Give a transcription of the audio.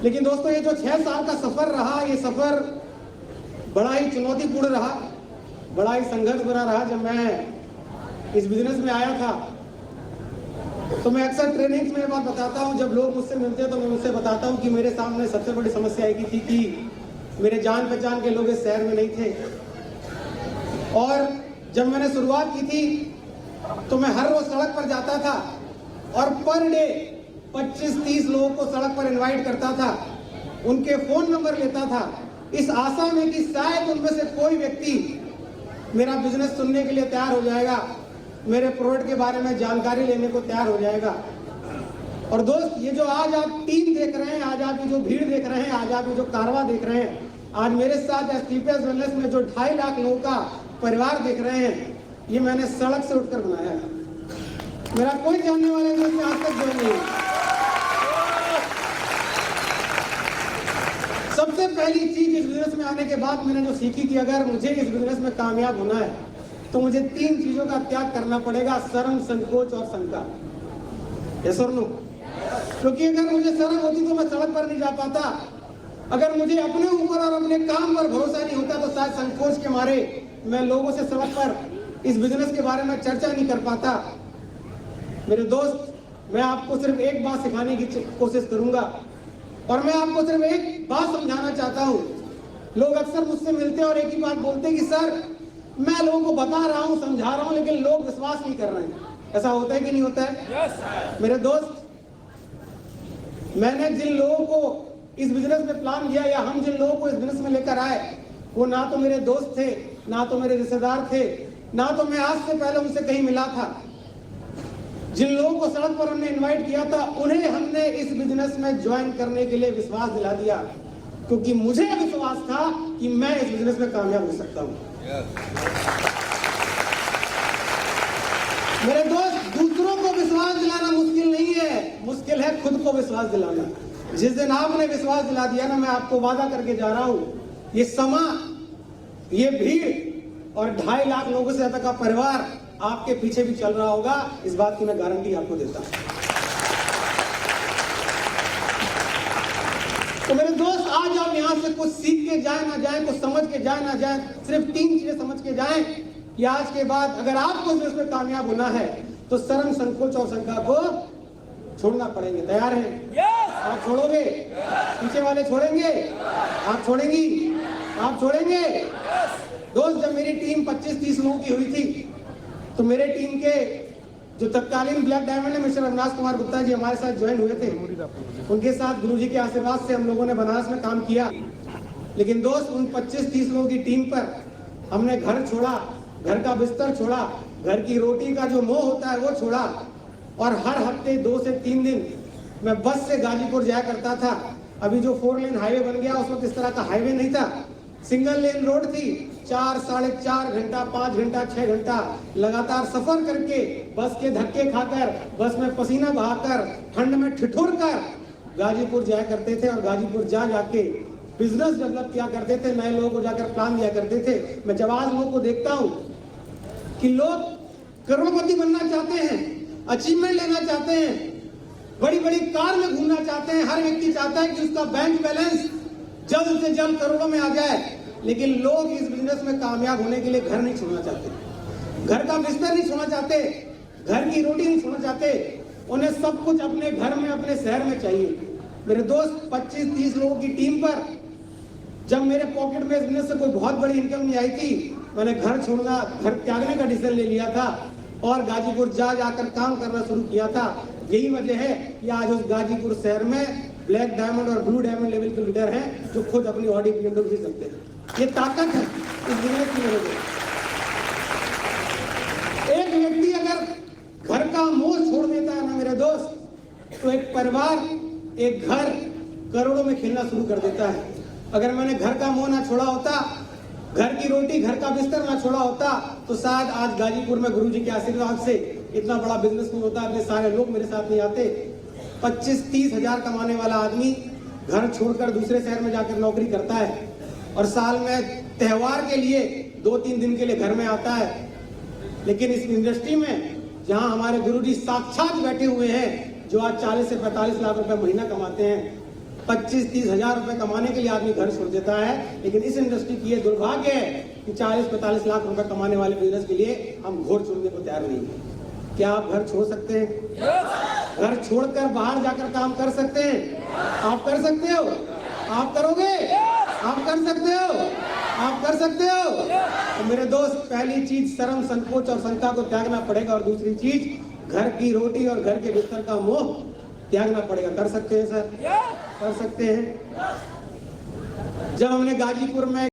लेकिन दोस्तों ये जो 6 साल का सफर रहा, ये सफर बड़ा ही चुनौतीपूर्ण रहा, बड़ा ही संघर्ष भरा रहा। जब मैं इस बिजनेस में आया था तो मैं अक्सर ट्रेनिंग्स में बात बताता हूँ, जब लोग मुझसे मिलते हैं तो मैं उनसे बताता हूँ कि मेरे सामने सबसे बड़ी समस्या एक ही थी कि मेरे जान पहचान के लोग इस शहर में नहीं थे। और जब मैंने शुरुआत की थी तो मैं हर रोज सड़क पर जाता था और पर डे 25-30 लोगों को सड़क पर इनवाइट करता था, उनके फोन नंबर लेता था, इस आशा में कि शायद उनमें से कोई व्यक्ति मेरा बिजनेस सुनने के लिए तैयार हो जाएगा, मेरे प्रोडक्ट के बारे में जानकारी लेने को तैयार हो जाएगा। और दोस्त, ये जो आज आप टीम देख रहे हैं, आज आप ये जो भीड़ देख रहे हैं, आज आप ये जो कारवां देख रहे हैं, आज मेरे साथ एसटीपीएस वेलनेस में जो 2.5 लाख लोगों का परिवार देख रहे हैं, ये मैंने सड़क से उठकर बनाया है। मेरा कोई जानने वाले दोस्त आज तक जो नहीं है। सबसे पहली चीज इस बिजनेस में आने के बाद मैंने जो सीखी कि अगर मुझे इस बिजनेस में कामयाब होना है तो मुझे 3 चीजों का त्याग करना पड़ेगा: शर्म, संकोच और शंका। यस और नो? क्योंकि अगर मुझे शर्म होती तो मैं सड़क पर नहीं जा पाता, अगर मुझे अपने ऊपर और अपने काम पर भरोसा नहीं होता तो शायद संकोच के मारे मैं लोगों से सड़क पर इस बिजनेस के बारे में चर्चा नहीं कर पाता। मेरे दोस्त, मैं आपको सिर्फ एक बात सिखाने की कोशिश करूंगा और मैं आपको सिर्फ एक बात समझाना चाहता हूं। लोग अक्सर मुझसे मिलते हैं और एक ही बात बोलते हैं कि सर, मैं लोगों को बता रहा हूं, समझा रहा हूं, लेकिन लोग विश्वास नहीं कर रहे हैं। ऐसा होता है कि नहीं होता है? yes, मेरे दोस्त, मैंने जिन लोगों को इस बिजनेस में प्लान किया या हम जिन लोगों को इस बिजनेस में लेकर आए, वो ना तो मेरे दोस्त थे, ना तो मेरे रिश्तेदार थे, ना तो मैं आज से पहले उनसे कहीं मिला था। जिन लोगों को सड़क पर हमने इनवाइट किया था, उन्हें हमने इस बिजनेस में ज्वाइन करने के लिए विश्वास दिला दिया, क्योंकि मुझे विश्वास था कि मैं इस बिजनेस में कामयाब हो सकता हूं। मेरे दोस्त, दूसरों को विश्वास दिलाना मुश्किल नहीं है, मुश्किल है खुद को विश्वास दिलाना। जिस दिन आपने विश्वास दिला दिया ना, मैं आपको वादा करके जा रहा हूं, ये समा, ये भीड़ और 2.5 लाख लोगों से ज्यादा का परिवार आपके पीछे भी चल रहा होगा। इस बात की मैं गारंटी आपको देता हूं। तो मेरे दोस्त, आज आप यहां से कुछ सीख के जाए ना जाए, कुछ समझ के जाए ना जाए, सिर्फ 3 चीजें समझ के जाएं कि आज के बाद अगर आपको इसमें कामयाब होना है तो शर्म, संकोच और शंका को छोड़ना पड़ेंगे। तैयार हैं? yes! आप छोड़ोगे? yes! पीछे वाले छोड़ेंगे? आप छोड़ेंगी? आप छोड़ेंगे? yes! दोस्त, जब मेरी टीम 25-30 लोगों की हुई थी तो मेरे टीम के जो तत्कालीन ब्लैक डायमंड है मिस्टर अविनाश कुमार गुप्ता जी हमारे साथ ज्वाइन हुए थे। उनके साथ गुरुजी के आशीर्वाद से हम लोगों ने बनारस में काम किया। लेकिन दोस्त, उन 25-30 लोगों की टीम पर हमने घर छोड़ा, घर का बिस्तर छोड़ा, घर की रोटी का जो मोह होता है वो छोड़ा, और हर हफ्ते 2 से 3 दिन मैं बस से गाजीपुर जाया करता था। अभी जो 4 लेन हाईवे बन गया, उस वक्त इस तरह का हाईवे नहीं था, सिंगल लेन रोड थी। 4, 4.5 घंटा, 5 घंटा, 6 घंटा लगातार सफर करके, बस के धक्के खाकर, बस में पसीना बहाकर, ठंड में ठिठुर कर गाजीपुर जाया करते थे। और गाजीपुर जाके बिजनेस डेवलप किया करते थे, नए लोगों को जाकर प्लान दिया करते थे। मैं जब आज लोगों को देखता हूं कि लोग करोड़पति बनना चाहते हैं, अचीवमेंट लेना चाहते हैं, बड़ी बड़ी कार में घूमना चाहते हैं, हर व्यक्ति चाहता है कि उसका बैंक बैलेंस जल्द से जल्द करोड़ों में आ जाए, लेकिन लोग इस बिजनेस में कामयाब होने के लिए घर नहीं छोड़ना चाहते, घर का बिस्तर नहीं छोड़ना चाहते, घर की रोटी नहीं छोड़ना चाहते। उन्हें सब कुछ अपने घर में, अपने शहर में चाहिए। मेरे दोस्त, 25-30 लोगों की टीम पर जब मेरे पॉकेट में इस बिजनेस से कोई बहुत बड़ी इनकम नहीं आई थी, मैंने घर छोड़ना, घर त्यागने का डिसीजन ले लिया था और गाजीपुर जाकर काम करना शुरू किया था। यही वजह है कि आज उस गाजीपुर शहर में ब्लैक डायमंड और ब्लू डायमंड लेवल के लीडर हैं जो खुद अपनी ऑडी BMW खरीद सकते हैं। ये ताकत है इस बिजनेस की वजह से। एक व्यक्ति अगर घर का मोह छोड़ देता है ना मेरे दोस्त, तो एक परिवार, एक घर करोड़ों में खेलना शुरू कर देता है। अगर मैंने घर का मोह ना छोड़ा होता, घर की रोटी, घर का बिस्तर ना छोड़ा होता, तो शायद आज गाजीपुर में गुरुजी के आशीर्वाद से इतना बड़ा बिजनेस नहीं होता, इतने सारे लोग मेरे साथ नहीं आते। 25-30 हजार कमाने वाला आदमी घर छोड़कर दूसरे शहर में जाकर नौकरी करता है और साल में त्योहार के लिए 2-3 दिन के लिए घर में आता है। लेकिन इस इंडस्ट्री में जहां हमारे गुरुजी साक्षात बैठे हुए हैं, जो आज 40 से 45 लाख रुपए महीना कमाते हैं, 25-30 हजार रुपए कमाने के लिए आदमी घर छोड़ देता है। लेकिन इस इंडस्ट्री की ये दुर्भाग्य है कि 40-45 लाख रुपए कमाने वाले बिजनेस के लिए हम घोर छोड़ने को तैयार नहीं है। क्या आप घर छोड़ सकते हैं? घर छोड़कर बाहर जाकर काम कर सकते हैं? आप कर सकते हो? आप करोगे? आप कर सकते हो? आप कर सकते हो? तो मेरे दोस्त, पहली चीज शर्म, संकोच और शंका को त्यागना पड़ेगा, और दूसरी चीज घर की रोटी और घर के बिस्तर का मोह त्यागना पड़ेगा। कर सकते हैं सर? कर सकते हैं। जब हमने गाजीपुर में